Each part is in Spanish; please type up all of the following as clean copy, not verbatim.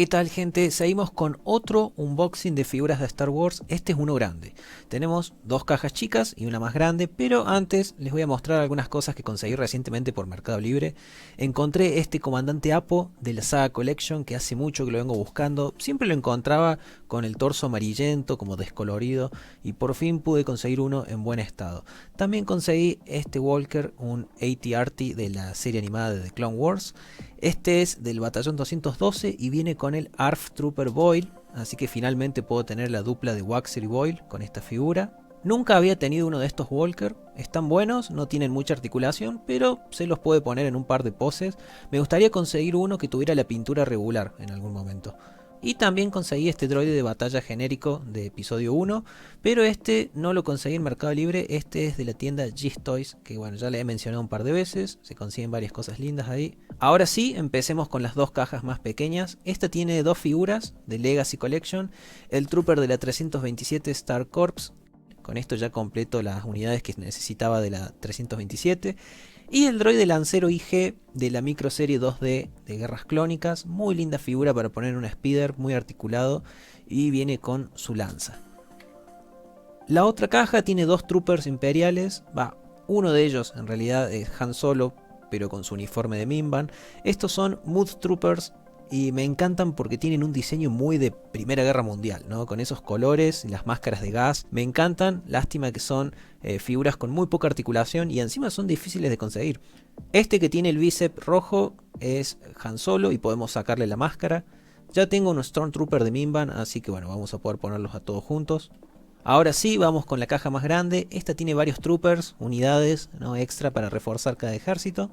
¿Qué tal, gente? Seguimos con otro unboxing de figuras de Star Wars. Este es uno grande. Tenemos dos cajas chicas y una más grande, pero antes les voy a mostrar algunas cosas que conseguí recientemente por Mercado Libre. Encontré este comandante Apo de la Saga Collection que hace mucho que lo vengo buscando. Siempre lo encontraba con el torso amarillento, como descolorido, y por fin pude conseguir uno en buen estado. También conseguí este Walker, un AT-AT de la serie animada de The Clone Wars. Este es del batallón 212 y viene con el ARF Trooper Boyle, así que finalmente puedo tener la dupla de Waxer y Boyle con esta figura. Nunca había tenido uno de estos Walker, están buenos, no tienen mucha articulación, pero se los puede poner en un par de poses. Me gustaría conseguir uno que tuviera la pintura regular en algún momento. Y también conseguí este droide de batalla genérico de episodio 1, pero este no lo conseguí en Mercado Libre. Este es de la tienda Giztoys, que bueno, ya le he mencionado un par de veces, se consiguen varias cosas lindas ahí. Ahora sí, empecemos con las dos cajas más pequeñas. Esta tiene dos figuras de Legacy Collection, el Trooper de la 327 Star Corps. Con esto ya completo las unidades que necesitaba de la 327. Y el droide lancero IG de la microserie 2D de Guerras Clónicas. Muy linda figura para poner en un speeder, muy articulado. Y viene con su lanza. La otra caja tiene dos troopers imperiales. Uno de ellos en realidad es Han Solo, pero con su uniforme de Mimban. Estos son Mood Troopers. Y me encantan porque tienen un diseño muy de Primera Guerra Mundial, ¿no? Con esos colores y las máscaras de gas. Me encantan, lástima que son figuras con muy poca articulación y encima son difíciles de conseguir. Este que tiene el bíceps rojo es Han Solo y podemos sacarle la máscara. Ya tengo un Stormtrooper de Mimban, así que bueno, vamos a poder ponerlos a todos juntos. Ahora sí, vamos con la caja más grande. Esta tiene varios troopers, unidades, ¿no? Extra para reforzar cada ejército.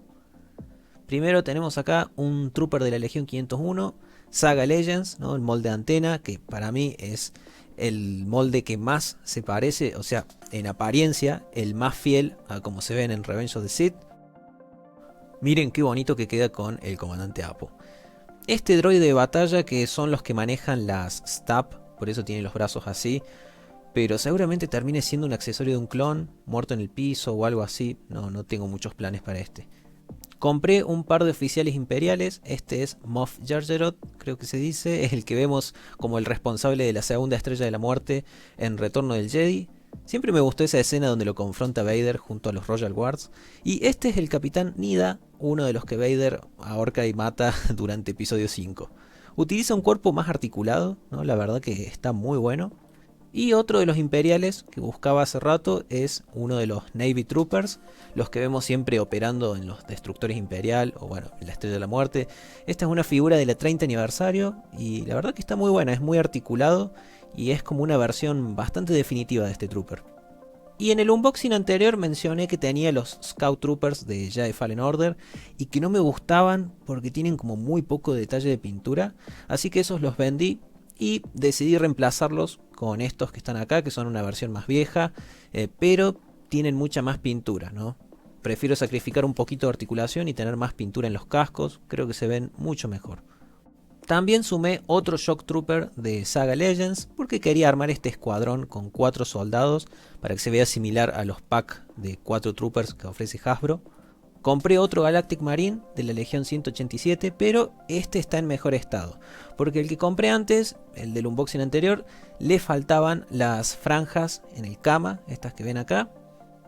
Primero tenemos acá un trooper de la Legión 501, Saga Legends, ¿no? El molde de antena, que para mí es el molde que más se parece, o sea, en apariencia, el más fiel a como se ven en Revenge of the Sith. Miren qué bonito que queda con el comandante Apo. Este droide de batalla, que son los que manejan las STAP, por eso tiene los brazos así, pero seguramente termine siendo un accesorio de un clon, muerto en el piso o algo así. No tengo muchos planes para este. Compré un par de oficiales imperiales. Este es Moff Jargerot, creo que se dice. Es el que vemos como el responsable de la segunda estrella de la muerte en Retorno del Jedi. Siempre me gustó esa escena donde lo confronta Vader junto a los Royal Guards. Y este es el Capitán Nida, uno de los que Vader ahorca y mata durante episodio 5. Utiliza un cuerpo más articulado, ¿no? La verdad que está muy bueno. Y otro de los imperiales que buscaba hace rato es uno de los Navy Troopers, los que vemos siempre operando en los destructores imperial o bueno, en la Estrella de la Muerte. Esta es una figura de la 30 aniversario y la verdad que está muy buena, es muy articulado y es como una versión bastante definitiva de este Trooper. Y en el unboxing anterior mencioné que tenía los Scout Troopers de Jedi Fallen Order y que no me gustaban porque tienen como muy poco detalle de pintura, así que esos los vendí. Y decidí reemplazarlos con estos que están acá, que son una versión más vieja, pero tienen mucha más pintura, ¿no? Prefiero sacrificar un poquito de articulación y tener más pintura en los cascos, creo que se ven mucho mejor. También sumé otro Shock Trooper de Saga Legends, porque quería armar este escuadrón con 4 soldados, para que se vea similar a los packs de 4 Troopers que ofrece Hasbro. Compré otro Galactic Marine de la Legión 187, pero este está en mejor estado. Porque el que compré antes, el del unboxing anterior, le faltaban las franjas en el cama, estas que ven acá.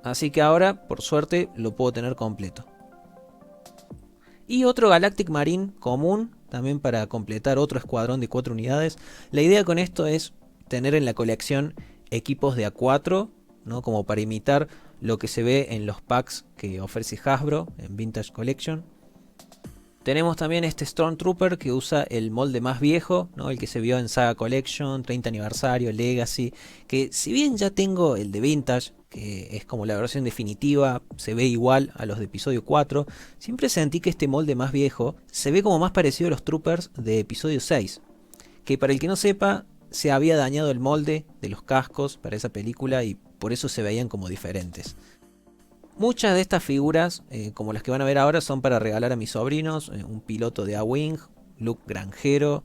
Así que ahora, por suerte, lo puedo tener completo. Y otro Galactic Marine común, también para completar otro escuadrón de 4 unidades. La idea con esto es tener en la colección equipos de A4, ¿no? Como para imitar lo que se ve en los packs que ofrece Hasbro en Vintage Collection. Tenemos también este Stormtrooper que usa el molde más viejo, ¿no? El que se vio en Saga Collection, 30 aniversario, Legacy, que si bien ya tengo el de Vintage, que es como la versión definitiva, se ve igual a los de episodio 4, siempre sentí que este molde más viejo se ve como más parecido a los Troopers de episodio 6, que para el que no sepa, se había dañado el molde de los cascos para esa película y por eso se veían como diferentes. Muchas de estas figuras, como las que van a ver ahora, son para regalar a mis sobrinos. Un piloto de A-Wing, Luke Granjero.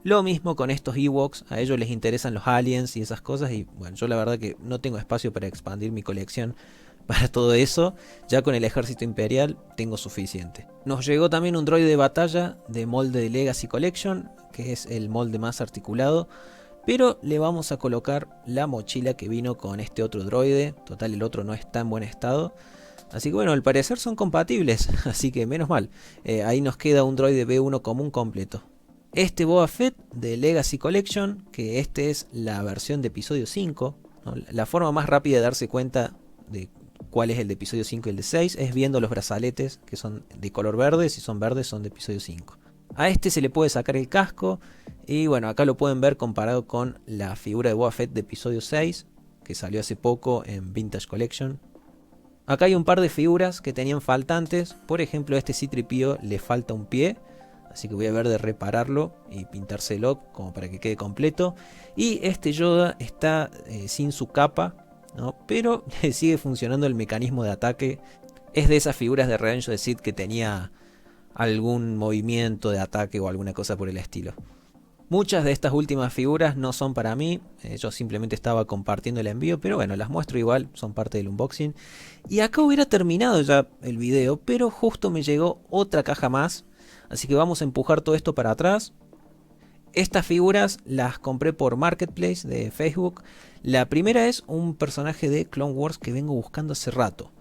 Lo mismo con estos Ewoks, a ellos les interesan los aliens y esas cosas. Y bueno, yo la verdad que no tengo espacio para expandir mi colección para todo eso. Ya con el ejército imperial tengo suficiente. Nos llegó también un droide de batalla de molde de Legacy Collection, que es el molde más articulado. Pero le vamos a colocar la mochila que vino con este otro droide. Total, el otro no está en buen estado. Así que bueno, al parecer son compatibles, así que menos mal. Ahí nos queda un droide B1 común completo. Este Boba Fett de Legacy Collection, que este es la versión de episodio 5, ¿no? La forma más rápida de darse cuenta de cuál es el de episodio 5 y el de 6 es viendo los brazaletes que son de color verde. Si son verdes son de episodio 5. A este se le puede sacar el casco. Y bueno, acá lo pueden ver comparado con la figura de Boba Fett de episodio 6, que salió hace poco en Vintage Collection. Acá hay un par de figuras que tenían faltantes. Por ejemplo, a este C-3PO le falta un pie, así que voy a ver de repararlo y pintárselo como para que quede completo. Y este Yoda está sin su capa, ¿no? Pero sigue funcionando el mecanismo de ataque. Es de esas figuras de Revenge of the Sith que tenía algún movimiento de ataque o alguna cosa por el estilo. Muchas de estas últimas figuras no son para mí, yo simplemente estaba compartiendo el envío, pero bueno, las muestro igual, son parte del unboxing. Y acá hubiera terminado ya el video, pero justo me llegó otra caja más, así que vamos a empujar todo esto para atrás. Estas figuras las compré por Marketplace de Facebook. La primera es un personaje de Clone Wars que vengo buscando hace rato.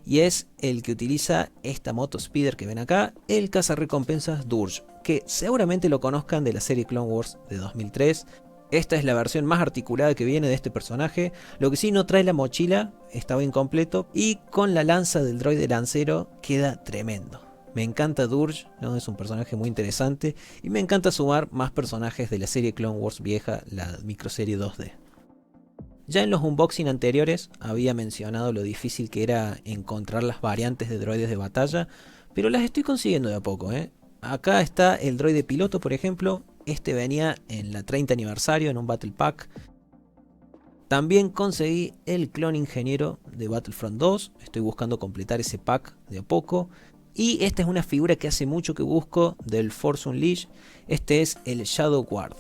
Y es el que utiliza esta moto speeder que ven acá, el cazarrecompensas Durge, que seguramente lo conozcan de la serie Clone Wars de 2003. Esta es la versión más articulada que viene de este personaje. Lo que sí no trae la mochila, estaba incompleto. Y con la lanza del droide lancero queda tremendo. Me encanta Durge, ¿no? Es un personaje muy interesante. Y me encanta sumar más personajes de la serie Clone Wars vieja, la microserie 2D. Ya en los unboxing anteriores había mencionado lo difícil que era encontrar las variantes de droides de batalla, pero las estoy consiguiendo de a poco, ¿eh? Acá está el droide piloto, por ejemplo. Este venía en la 30 aniversario en un Battle Pack. También conseguí el clon ingeniero de Battlefront 2. Estoy buscando completar ese pack de a poco. Y esta es una figura que hace mucho que busco del Force Unleashed. Este es el Shadow Guard.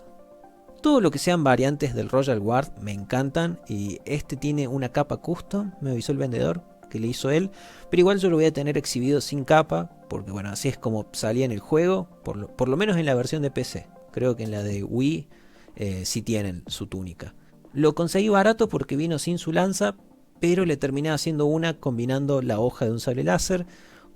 Todo lo que sean variantes del Royal Guard me encantan. Y este tiene una capa custom, me avisó el vendedor que le hizo él. Pero igual yo lo voy a tener exhibido sin capa, porque bueno, así es como salía en el juego. Por lo menos en la versión de PC. Creo que en la de Wii sí tienen su túnica. Lo conseguí barato porque vino sin su lanza, pero le terminé haciendo una combinando la hoja de un sable láser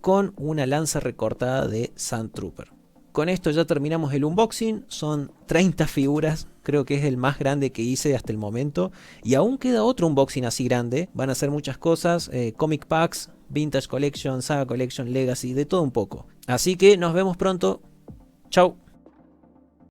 con una lanza recortada de Sand Trooper. Con esto ya terminamos el unboxing. Son 30 figuras, creo que es el más grande que hice hasta el momento. Y aún queda otro unboxing así grande. Van a ser muchas cosas, comic packs, Vintage Collection, Saga Collection, Legacy, de todo un poco. Así que nos vemos pronto. Chau.